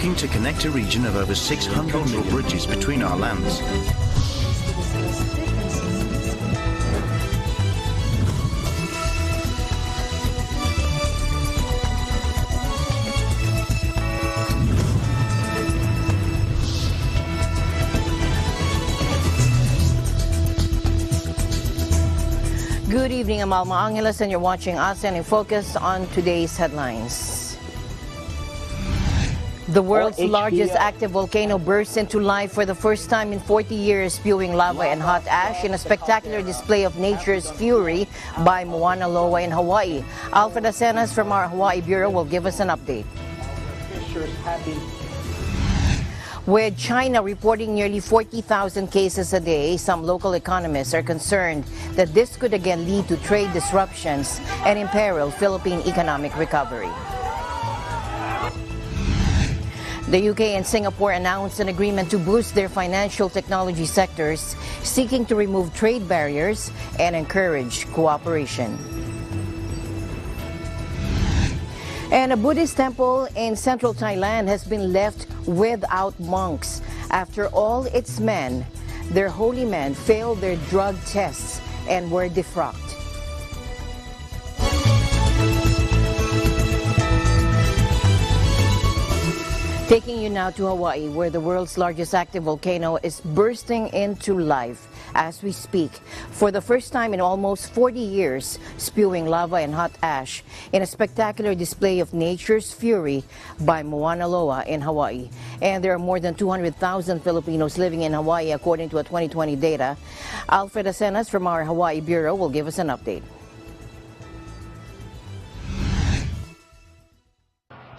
looking to connect a region of over 600 mil bridges between our lands. Good evening, I'm Alma Angeles, and you're watching ASEAN in Focus. On today's headlines. The world's largest active volcano burst into life for the first time in 40 years, spewing lava and hot ash in a spectacular display of nature's fury by Mauna Loa in Hawaii. Alfred Acenas from our Hawaii Bureau will give us an update. With China reporting nearly 40,000 cases a day, some local economists are concerned that this could again lead to trade disruptions and imperil Philippine economic recovery. The UK and Singapore announced an agreement to boost their financial technology sectors, seeking to remove trade barriers and encourage cooperation. And a Buddhist temple in central Thailand has been left without monks after all its men, their holy men, failed their drug tests and were defrocked. Taking you now to Hawaii, where the world's largest active volcano is bursting into life as we speak, for the first time in almost 40 years, spewing lava and hot ash in a spectacular display of nature's fury by Mauna Loa in Hawaii. And there are more than 200,000 Filipinos living in Hawaii, according to a 2020 data. Alfred Acenas from our Hawaii Bureau will give us an update.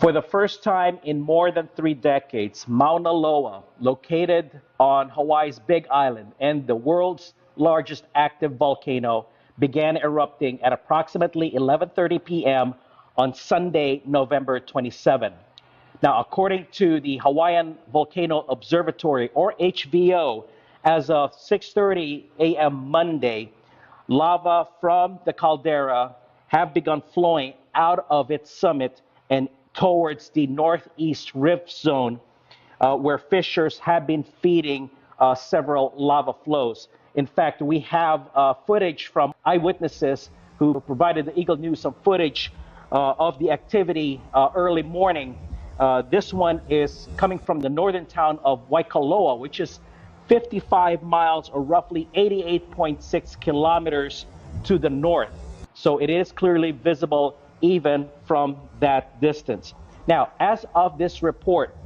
For the first time in more than 3 decades, Mauna Loa, located on Hawaii's Big Island and the world's largest active volcano, began erupting at approximately 11:30 p.m. on Sunday, November 27. Now, according to the Hawaiian Volcano Observatory, or HVO, as of 6:30 a.m. Monday, lava from the caldera have begun flowing out of its summit and towards the northeast rift zone, where fissures have been feeding several lava flows. In fact, we have footage from eyewitnesses who provided the Eagle News some footage of the activity early morning. This one is coming from the northern town of Waikoloa, which is 55 miles or roughly 88.6 kilometers to the north. So it is clearly visible even from that distance. Now, as of this report,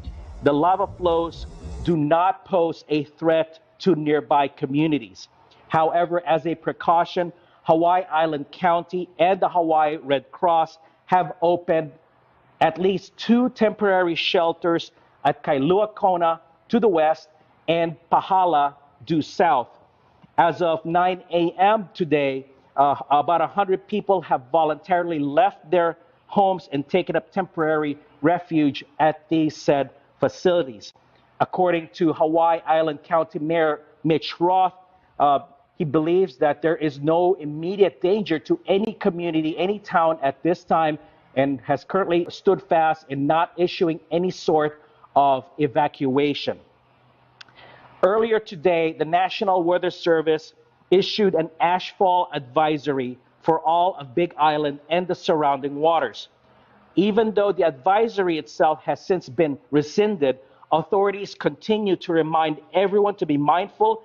the lava flows do not pose a threat to nearby communities. However, as a precaution, Hawaii Island County and the Hawaii Red Cross have opened at least 2 temporary shelters at Kailua Kona to the west and Pahala due south. As of 9 a.m. today, about 100 people have voluntarily left their homes and taken up temporary refuge at these said facilities. According to Hawaii Island County Mayor Mitch Roth, he believes that there is no immediate danger to any community, any town at this time, and has currently stood fast in not issuing any sort of evacuation. Earlier today, the National Weather Service issued an ashfall advisory for all of Big Island and the surrounding waters. Even though the advisory itself has since been rescinded, authorities continue to remind everyone to be mindful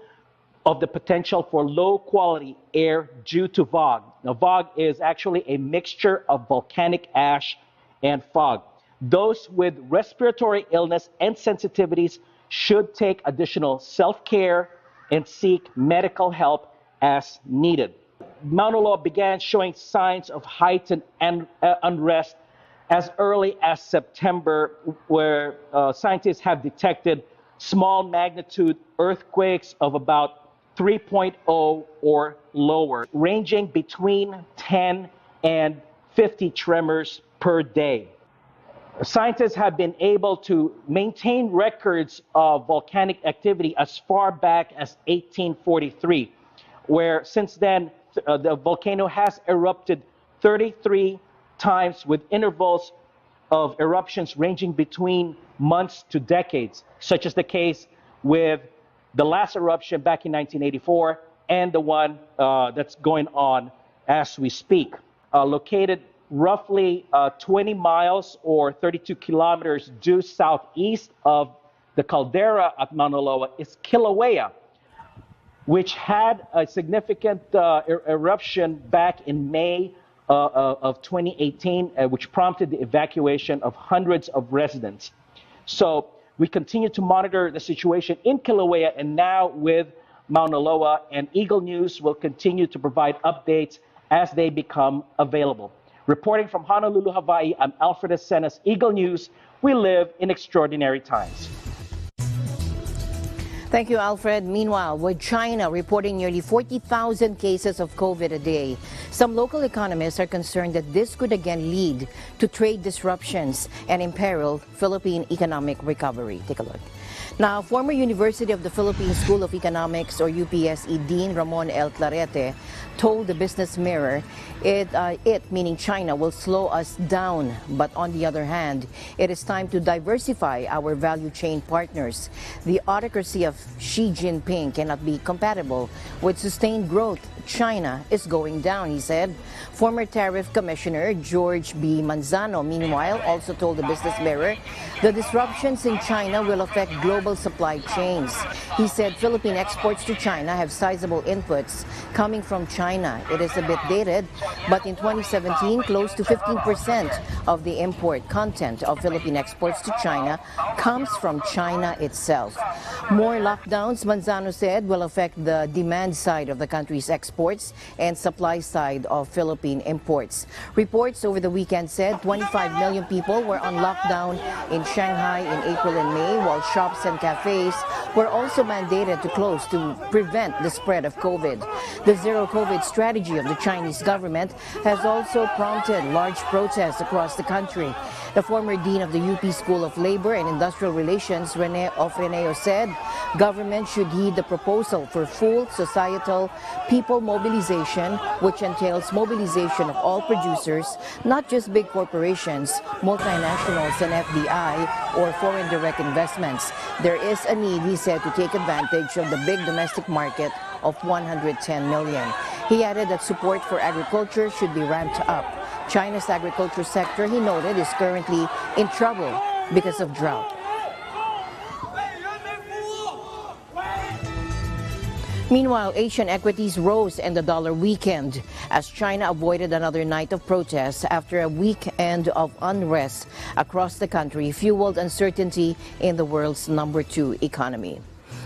of the potential for low-quality air due to fog. Now, fog is actually a mixture of volcanic ash and fog. Those with respiratory illness and sensitivities should take additional self-care and seek medical help as needed. Mauna Loa began showing signs of heightened unrest as early as September, where scientists have detected small magnitude earthquakes of about 3.0 or lower, ranging between 10 and 50 tremors per day. Scientists have been able to maintain records of volcanic activity as far back as 1843, where since then the volcano has erupted 33 times with intervals of eruptions ranging between months to decades, such as the case with the last eruption back in 1984 and the one that's going on as we speak. Located roughly 20 miles or 32 kilometers due southeast of the caldera at Mauna Loa is Kilauea, which had a significant eruption back in May of 2018, which prompted the evacuation of hundreds of residents. So we continue to monitor the situation in Kilauea and now with Mauna Loa, and Eagle News will continue to provide updates as they become available. Reporting from Honolulu, Hawaii, I'm Alfred Asenas, Eagle News. We live in extraordinary times. Thank you, Alfred. Meanwhile, with China reporting nearly 40,000 cases of COVID a day, some local economists are concerned that this could again lead to trade disruptions and imperil Philippine economic recovery. Take a look. Now, former University of the Philippines School of Economics, or UPSE, Dean Ramon L. Clarete told the Business Mirror it, meaning China, will slow us down. But on the other hand, it is time to diversify our value chain partners. The autocracy of Xi Jinping cannot be compatible with sustained growth. China is going down, he said. Former Tariff Commissioner George B. Manzano, meanwhile, also told the Business Mirror the disruptions in China will affect global supply chains. He said Philippine exports to China have sizable inputs coming from China. It is a bit dated, but in 2017, close to 15% of the import content of Philippine exports to China comes from China itself. More lockdowns, Manzano said, will affect the demand side of the country's exports and supply side of Philippine imports. Reports over the weekend said 25 million people were on lockdown in Shanghai in April and May, while shops and cafes were also mandated to close to prevent the spread of COVID. The zero-COVID strategy of the Chinese government has also prompted large protests across the country. The former dean of the UP School of Labor and Industrial Relations, Rene Ofreneo, said government should heed the proposal for full societal people mobilization, which entails mobilization of all producers, not just big corporations, multinationals, and FDI, or foreign direct investments. There is a need, he said, to take advantage of the big domestic market of 110 million. He added that support for agriculture should be ramped up. China's agriculture sector, he noted, is currently in trouble because of drought. Meanwhile, Asian equities rose and the dollar weakened as China avoided another night of protests after a weekend of unrest across the country fueled uncertainty in the world's #2 economy.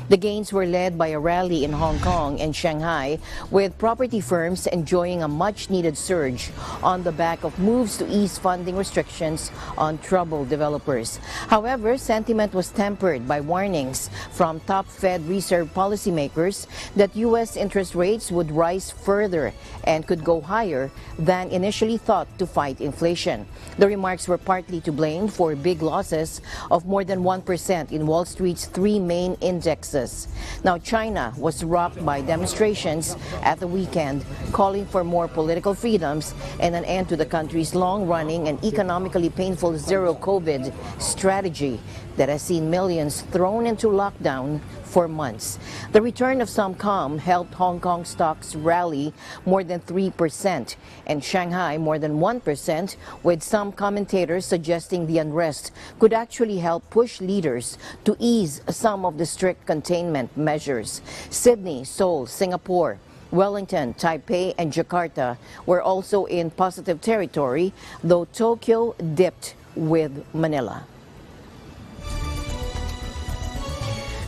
The gains were led by a rally in Hong Kong and Shanghai, with property firms enjoying a much-needed surge on the back of moves to ease funding restrictions on troubled developers. However, sentiment was tempered by warnings from top Fed Reserve policymakers that U.S. interest rates would rise further and could go higher than initially thought to fight inflation. The remarks were partly to blame for big losses of more than 1% in Wall Street's three main indexes. Now, China was rocked by demonstrations at the weekend calling for more political freedoms and an end to the country's long-running and economically painful zero-COVID strategy that has seen millions thrown into lockdown for months. The return of some calm helped Hong Kong stocks rally more than 3% and Shanghai more than 1%, with some commentators suggesting the unrest could actually help push leaders to ease some of the strict containment measures. Sydney, Seoul, Singapore, Wellington, Taipei, and Jakarta were also in positive territory, though Tokyo dipped with Manila.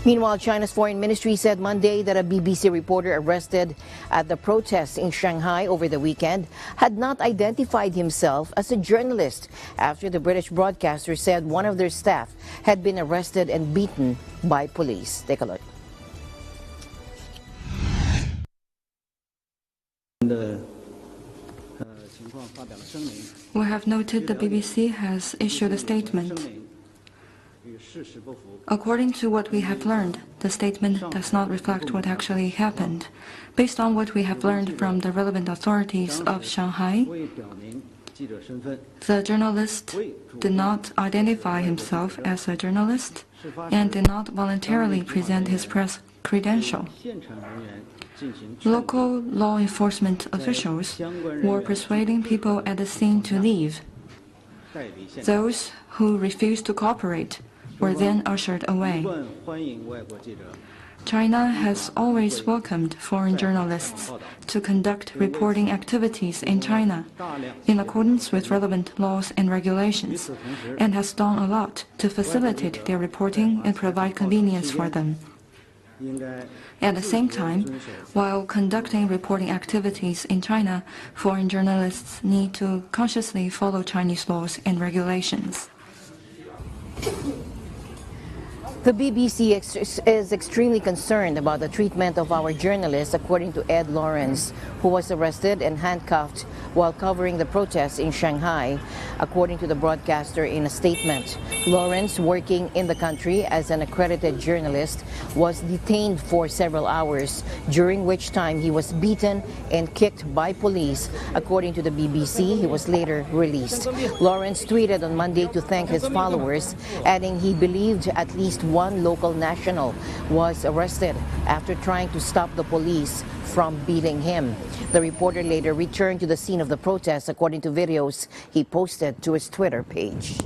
Meanwhile, China's foreign ministry said Monday that a BBC reporter arrested at the protests in Shanghai over the weekend had not identified himself as a journalist after the British broadcaster said one of their staff had been arrested and beaten by police. Take a look. We have noted the BBC has issued a statement. According to what we have learned, the statement does not reflect what actually happened. Based on what we have learned from the relevant authorities of Shanghai, The journalist did not identify himself as a journalist and did not voluntarily present his press credential. Local law enforcement officials were persuading people at the scene to leave. Those who refused to cooperate were then ushered away. China has always welcomed foreign journalists to conduct reporting activities in China in accordance with relevant laws and regulations, and has done a lot to facilitate their reporting and provide convenience for them. At the same time, while conducting reporting activities in China, foreign journalists need to consciously follow Chinese laws and regulations. The BBC is extremely concerned about the treatment of our journalists, according to Ed Lawrence, who was arrested and handcuffed while covering the protests in Shanghai, according to the broadcaster in a statement. Lawrence, working in the country as an accredited journalist, was detained for several hours, during which time he was beaten and kicked by police. According to the BBC, he was later released. Lawrence tweeted on Monday to thank his followers, adding he believed at least one local national was arrested after trying to stop the police from beating him. The reporter later returned to the scene of the protest, according to videos he posted to his Twitter page.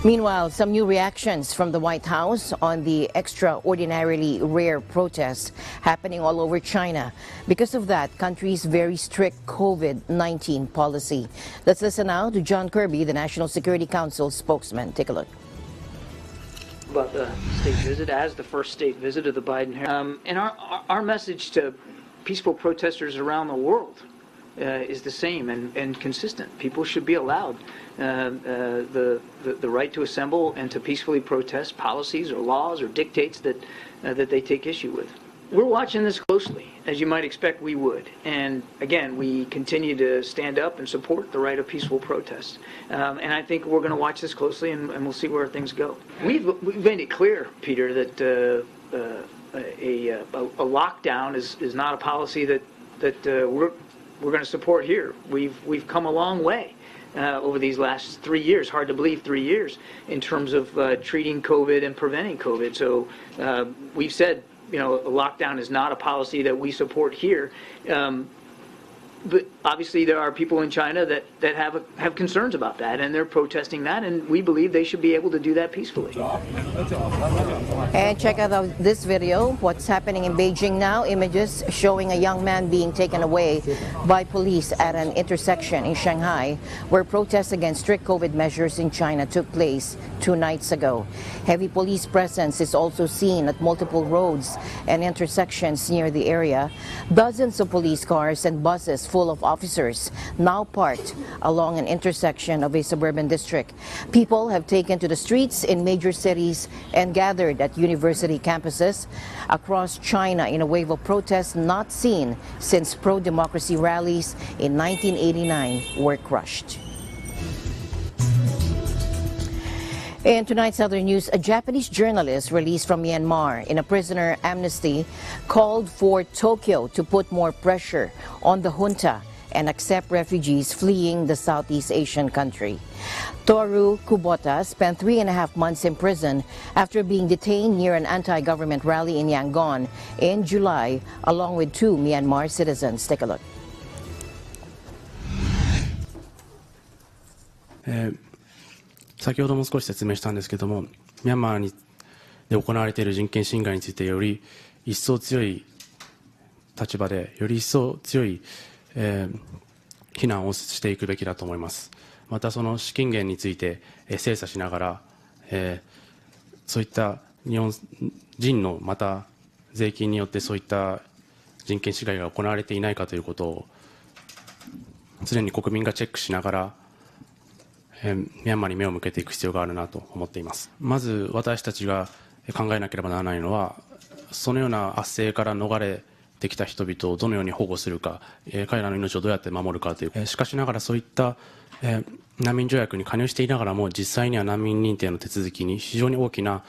Meanwhile, some new reactions from the White House on the extraordinarily rare protests happening all over China. Because of that country's very strict COVID-19 policy. Let's listen now to John Kirby, the National Security Council spokesman. Take a look. About the state visit as the first state visit of the Biden era. And our message to peaceful protesters around the world is the same and consistent. People should be allowed the right to assemble and to peacefully protest policies or laws or dictates that they take issue with. We're watching this closely, as you might expect we would. And again, we continue to stand up and support the right of peaceful protest. And I think we're going to watch this closely, and we'll see where things go. We've made it clear, Peter, that a lockdown is not a policy that we're going to support here. We've come a long way over these last 3 years. Hard to believe, 3 years in terms of treating COVID and preventing COVID. So we've said, a lockdown is not a policy that we support here. But obviously there are people in China that have concerns about that, and they're protesting that, and we believe they should be able to do that peacefully. And check out this video, what's happening in Beijing now. Images showing a young man being taken away by police at an intersection in Shanghai, where protests against strict COVID measures in China took place 2 nights ago. Heavy police presence is also seen at multiple roads and intersections near the area. Dozens of police cars and buses full of officers now parked along an intersection of a suburban district. People have taken to the streets in major cities and gathered at university campuses across China in a wave of protests not seen since pro-democracy rallies in 1989 were crushed. In tonight's other news, a Japanese journalist released from Myanmar in a prisoner amnesty called for Tokyo to put more pressure on the junta and accept refugees fleeing the Southeast Asian country. Toru Kubota spent 3.5 months in prison after being detained near an anti-government rally in Yangon in July, along with 2 Myanmar citizens. Take a look. 先ほども少し説明したんですけども、ミャンマーで行われている人権侵害についてより一層強い立場で、より一層強い、非難をしていくべきだと思います。またその資金源について、精査しながら、そういった日本人のまた税金によってそういった人権侵害が行われていないかということを常に国民がチェックしながら、ミャンマーに目を向けていく必要があるなと思っています。まず私たちが考えなければならないのは、そのような圧政から逃れってきた人々をどのように保護するか、彼らの命をどうやって守るかという、しかしながらそういった、難民条約に加入していながらも実際には難民認定の手続きに非常に多くの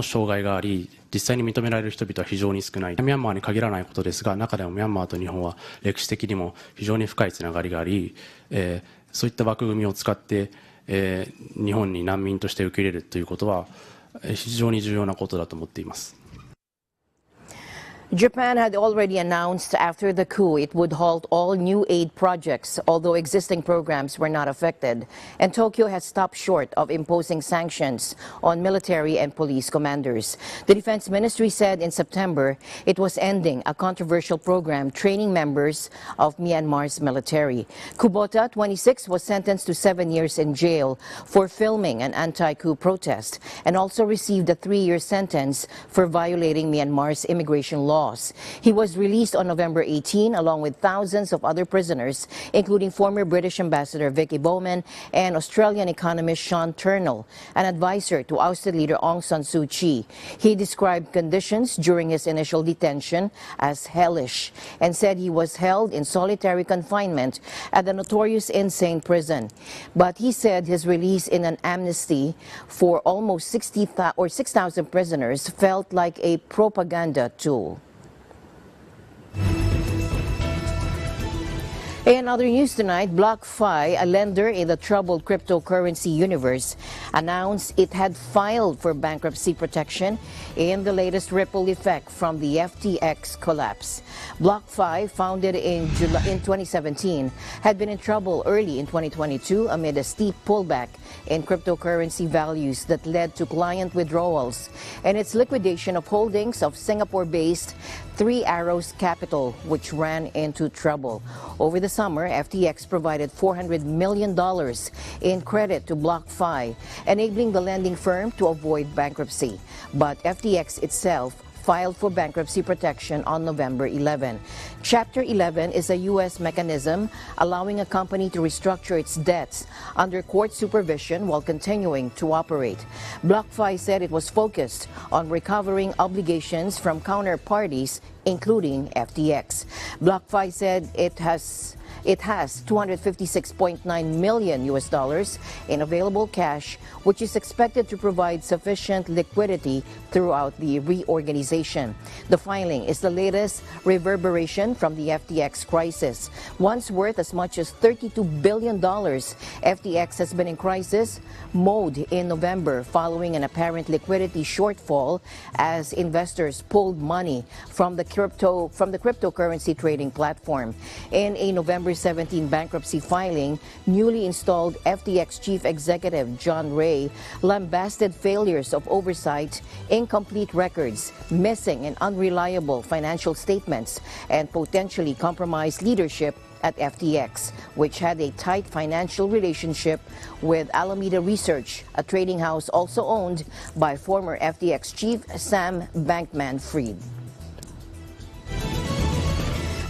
障害があり、実際に認められる人々は非常に少ない。ミャンマーに限らないことですが、中でもミャンマーと日本は歴史的にも非常に深いつながりがあり、そういった枠組みを使って、日本に難民として受け入れるということは非常に重要なことだと思っています。Japan had already announced after the coup it would halt all new aid projects, although existing programs were not affected. And Tokyo has stopped short of imposing sanctions on military and police commanders. The Defense Ministry said in September it was ending a controversial program training members of Myanmar's military. Kubota, 26, was sentenced to 7 years in jail for filming an anti-coup protest and also received a 3-year sentence for violating Myanmar's immigration law. He was released on November 18 along with thousands of other prisoners, including former British Ambassador Vicky Bowman and Australian economist Sean Turnell, an advisor to ousted leader Aung San Suu Kyi. He described conditions during his initial detention as hellish and said he was held in solitary confinement at the notorious insane prison. But he said his release in an amnesty for almost 6,000 prisoners felt like a propaganda tool. In other news tonight, BlockFi, a lender in the troubled cryptocurrency universe, announced it had filed for bankruptcy protection in the latest ripple effect from the FTX collapse. BlockFi, founded in 2017, had been in trouble early in 2022 amid a steep pullback in cryptocurrency values that led to client withdrawals and its liquidation of holdings of Singapore-based Three Arrows Capital, which ran into trouble. Over the summer, FTX provided $400 million in credit to BlockFi, enabling the lending firm to avoid bankruptcy. But FTX itself filed for bankruptcy protection on November 11. Chapter 11 is a U.S. mechanism allowing a company to restructure its debts under court supervision while continuing to operate. BlockFi said it was focused on recovering obligations from counterparties, including FTX. BlockFi said it has $256.9 million in available cash, which is expected to provide sufficient liquidity throughout the reorganization. The filing is the latest reverberation from the FTX crisis. Once worth as much as $32 billion, FTX has been in crisis mode in November following an apparent liquidity shortfall as investors pulled money from the cryptocurrency trading platform. In a November 17 bankruptcy filing, newly installed FTX chief executive John Ray lambasted failures of oversight, incomplete records, missing and unreliable financial statements, and potentially compromised leadership at FTX, which had a tight financial relationship with Alameda Research, a trading house also owned by former FTX chief Sam Bankman-Fried.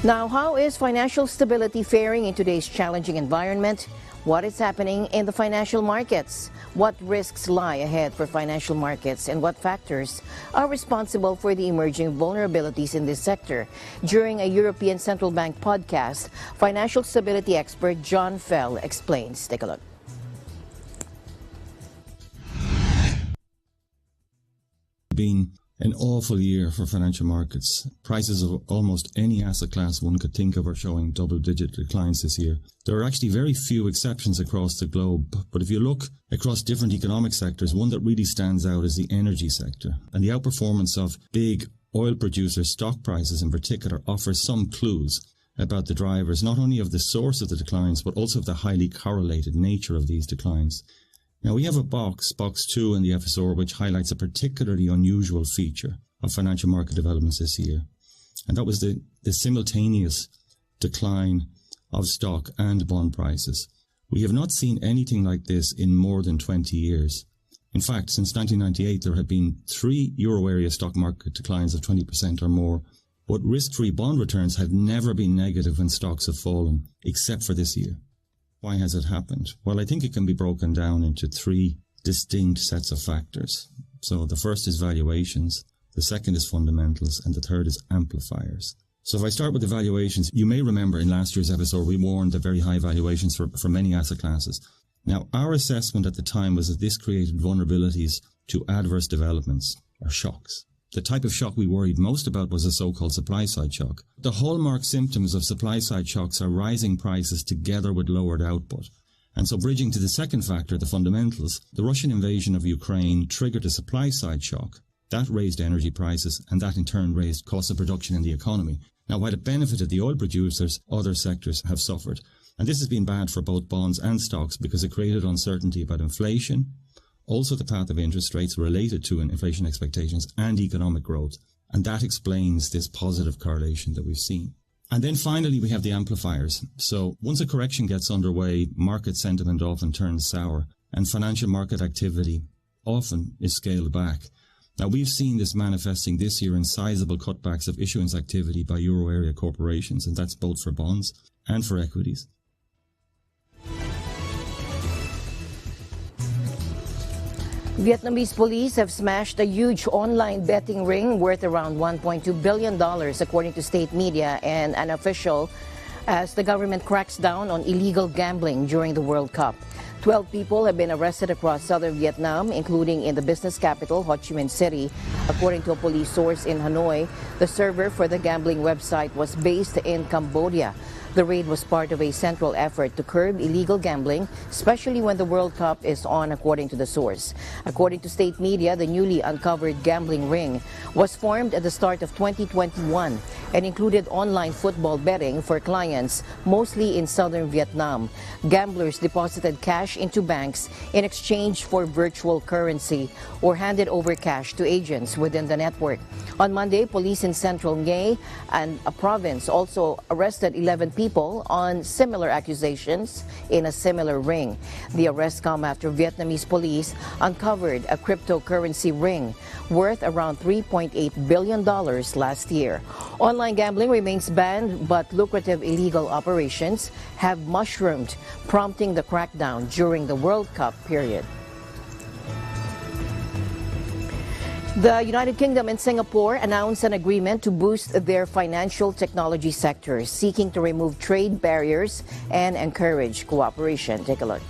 Now, how is financial stability faring in today's challenging environment? What is happening in the financial markets? What risks lie ahead for financial markets, and what factors are responsible for the emerging vulnerabilities in this sector? During a European Central Bank podcast, financial stability expert John Fell explains. Take a look. Been an awful year for financial markets. Prices of almost any asset class one could think of are showing double-digit declines this year. There are actually very few exceptions across the globe, but if you look across different economic sectors, one that really stands out is the energy sector. And the outperformance of big oil producers' stock prices in particular offers some clues about the drivers, not only of the source of the declines, but also of the highly correlated nature of these declines. Now, we have a box 2 in the FSR, which highlights a particularly unusual feature of financial market developments this year. And that was the simultaneous decline of stock and bond prices. We have not seen anything like this in more than 20 years. In fact, since 1998, there have been 3 euro area stock market declines of 20% or more. But risk-free bond returns have never been negative when stocks have fallen, except for this year. Why has it happened? Well, I think it can be broken down into 3 distinct sets of factors. So the first is valuations. the second is fundamentals, and the third is amplifiers. So if I start with the valuations, you may remember in last year's episode we warned of very high valuations for many asset classes. Now, our assessment at the time was that this created vulnerabilities to adverse developments or shocks. The type of shock we worried most about was a so-called supply-side shock. The hallmark symptoms of supply-side shocks are rising prices together with lowered output. And so bridging to the second factor, the fundamentals, the Russian invasion of Ukraine triggered a supply-side shock. That raised energy prices, and that in turn raised costs of production in the economy. Now, while it benefited the oil producers, other sectors have suffered. And this has been bad for both bonds and stocks because it created uncertainty about inflation, also the path of interest rates related to inflation expectations and economic growth. And that explains this positive correlation that we've seen. And then finally, we have the amplifiers. So once a correction gets underway, market sentiment often turns sour and financial market activity often is scaled back. Now, we've seen this manifesting this year in sizable cutbacks of issuance activity by euro area corporations, and that's both for bonds and for equities. Vietnamese police have smashed a huge online betting ring worth around $1.2 billion, according to state media and an official, as the government cracks down on illegal gambling during the World Cup. 12 people have been arrested across southern Vietnam, including in the business capital, Ho Chi Minh City. According to a police source in Hanoi, the server for the gambling website was based in Cambodia. The raid was part of a central effort to curb illegal gambling, especially when the World Cup is on, according to the source. According to state media, the newly uncovered gambling ring was formed at the start of 2021 and included online football betting for clients, mostly in southern Vietnam. Gamblers deposited cash into banks in exchange for virtual currency or handed over cash to agents within the network. On Monday, police in central Nghe and a province also arrested 11 people on similar accusations in a similar ring. The arrests come after Vietnamese police uncovered a cryptocurrency ring worth around $3.8 billion last year. Online gambling remains banned, but lucrative illegal operations have mushroomed, prompting the crackdown during the World Cup period. The United Kingdom and Singapore announced an agreement to boost their financial technology sectors, seeking to remove trade barriers and encourage cooperation. Take a look.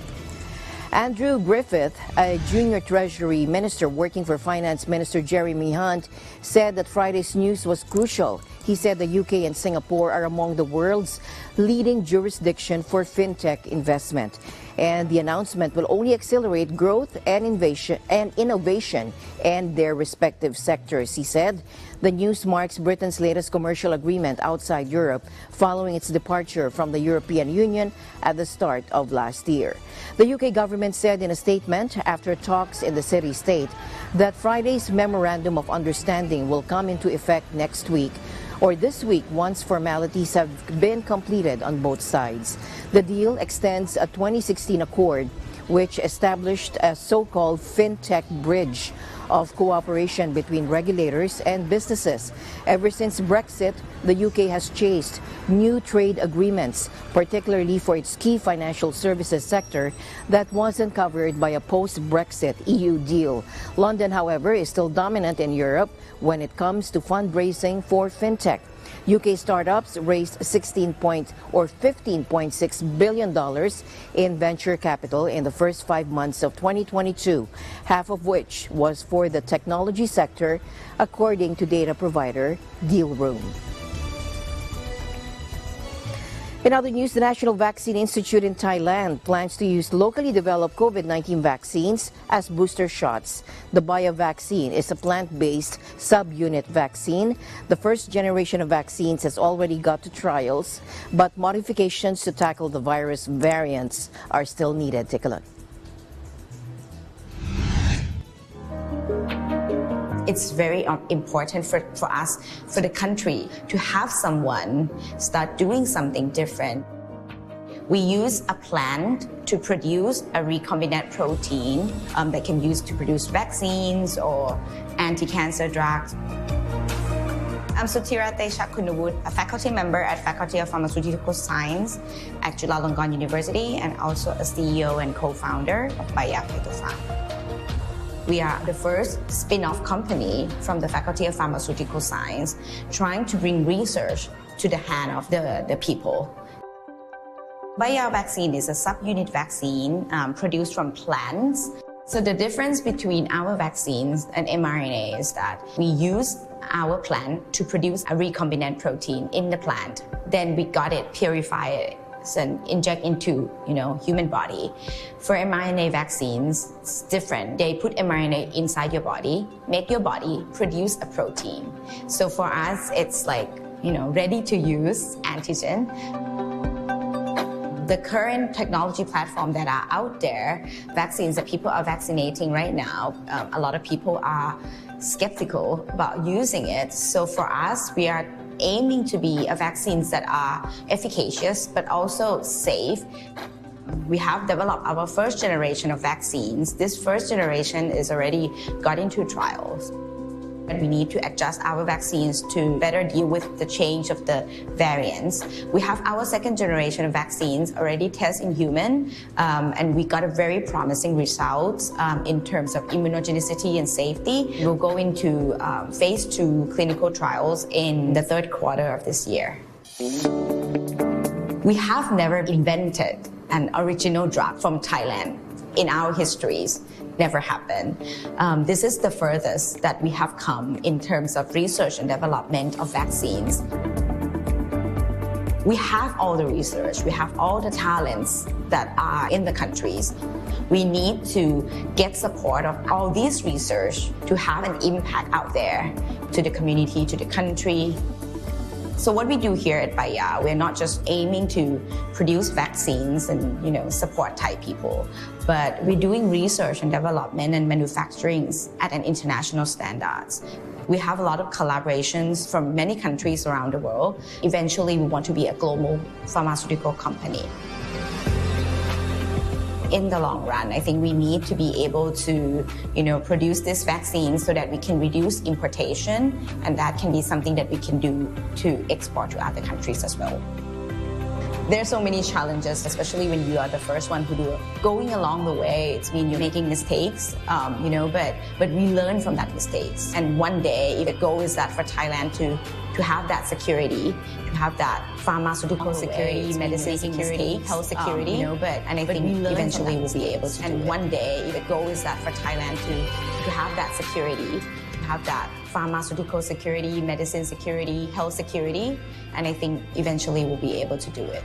Andrew Griffith, a junior Treasury minister working for Finance Minister Jeremy Hunt, said that Friday's news was crucial. He said the UK and Singapore are among the world's leading jurisdiction for fintech investment. And the announcement will only accelerate growth and innovation in their respective sectors, he said. The news marks Britain's latest commercial agreement outside Europe following its departure from the European Union at the start of last year. The UK government said in a statement after talks in the city-state that Friday's Memorandum of Understanding will come into effect next week, or this week, once formalities have been completed on both sides. The deal extends a 2016 accord which established a so-called fintech bridge of cooperation between regulators and businesses. Ever since Brexit, the UK has chased new trade agreements, particularly for its key financial services sector that wasn't covered by a post-Brexit EU deal. London, however, is still dominant in Europe when it comes to fundraising for fintech. UK startups raised $15.6 billion in venture capital in the first 5 months of 2022, half of which was for the technology sector, according to data provider Dealroom. In other news, the National Vaccine Institute in Thailand plans to use locally developed COVID-19 vaccines as booster shots. The Bio vaccine is a plant-based subunit vaccine. The first generation of vaccines has already got to trials, but modifications to tackle the virus variants are still needed. Take a look. It's very important for us, for the country, to have someone start doing something different. We use a plant to produce a recombinant protein that can be used to produce vaccines or anti-cancer drugs. I'm Sutira Teshakunawut, a faculty member at Faculty of Pharmaceutical Science at Chulalongkorn University and also a CEO and co-founder of Baya Phytopharm. We are the first spin-off company from the Faculty of Pharmaceutical Science trying to bring research to the hand of the people. Bio vaccine is a subunit vaccine produced from plants. So the difference between our vaccines and mRNA is that we use our plant to produce a recombinant protein in the plant. Then we got it, purify it, and inject into human body. For mRNA vaccines, it's different. They put mRNA inside your body, make your body produce a protein. So for us, it's like ready to use antigen. The current technology platform that are out there, vaccines that people are vaccinating right now, a lot of people are skeptical about using it. So for us, we are aiming to be vaccines that are efficacious but also safe. We have developed our first generation of vaccines. This first generation is already got into trials. And we need to adjust our vaccines to better deal with the change of the variants. We have our second generation of vaccines already tested in human, and we got a very promising results in terms of immunogenicity and safety. We'll go into phase 2 clinical trials in the third quarter of this year. We have never invented an original drug from Thailand in our histories. Never happened. This is the furthest that we have come in terms of research and development of vaccines. We have all the research, we have all the talents that are in the countries. We need to get support of all this research to have an impact out there to the community, to the country. So what we do here at Baia, we're not just aiming to produce vaccines and support Thai people, but we're doing research and development and manufacturing at an international standards. We have a lot of collaborations from many countries around the world. Eventually, we want to be a global pharmaceutical company. In the long run, I think we need to be able to, produce this vaccine so that we can reduce importation, and that can be something that we can do to export to other countries as well. There are so many challenges, especially when you are the first one who do it. Going along the way, it's mean you're making mistakes, but we learn from that mistakes. And one day, if the goal is that for Thailand to have that security, to have that pharmaceutical security, medicine security, health security, and I think eventually we'll be able to do it. And one day, if the goal is that for Thailand to have that security, to have that pharmaceutical security, medicine security, health security, and I think eventually we'll be able to do it.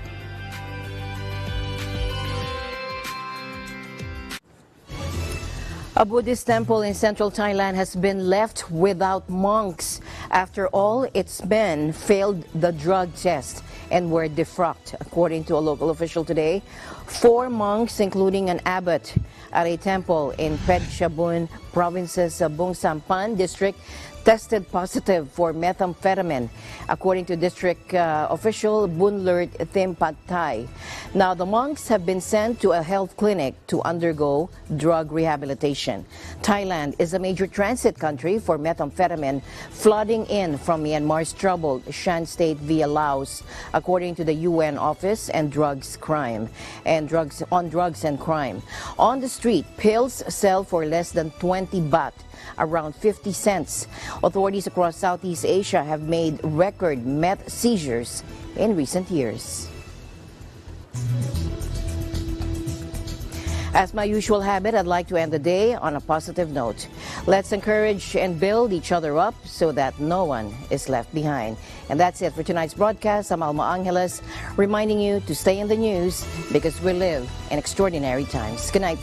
A Buddhist temple in central Thailand has been left without monks after all its men failed the drug test and were defrocked. According to a local official today, 4 monks, including an abbot at a temple in Phetchabun province's Bung Sampan district, tested positive for methamphetamine, according to district official Bunlert Thimpatthai. Now, the monks have been sent to a health clinic to undergo drug rehabilitation. Thailand is a major transit country for methamphetamine flooding in from Myanmar's troubled Shan state via Laos, according to the UN Office on Drugs and Crime. On the street, pills sell for less than 20 baht, around 50 cents. Authorities across Southeast Asia have made record meth seizures in recent years. As my usual habit, I'd like to end the day on a positive note. Let's encourage and build each other up so that no one is left behind. And that's it for tonight's broadcast. I'm Alma Angeles, reminding you to stay in the news because we live in extraordinary times. Good night.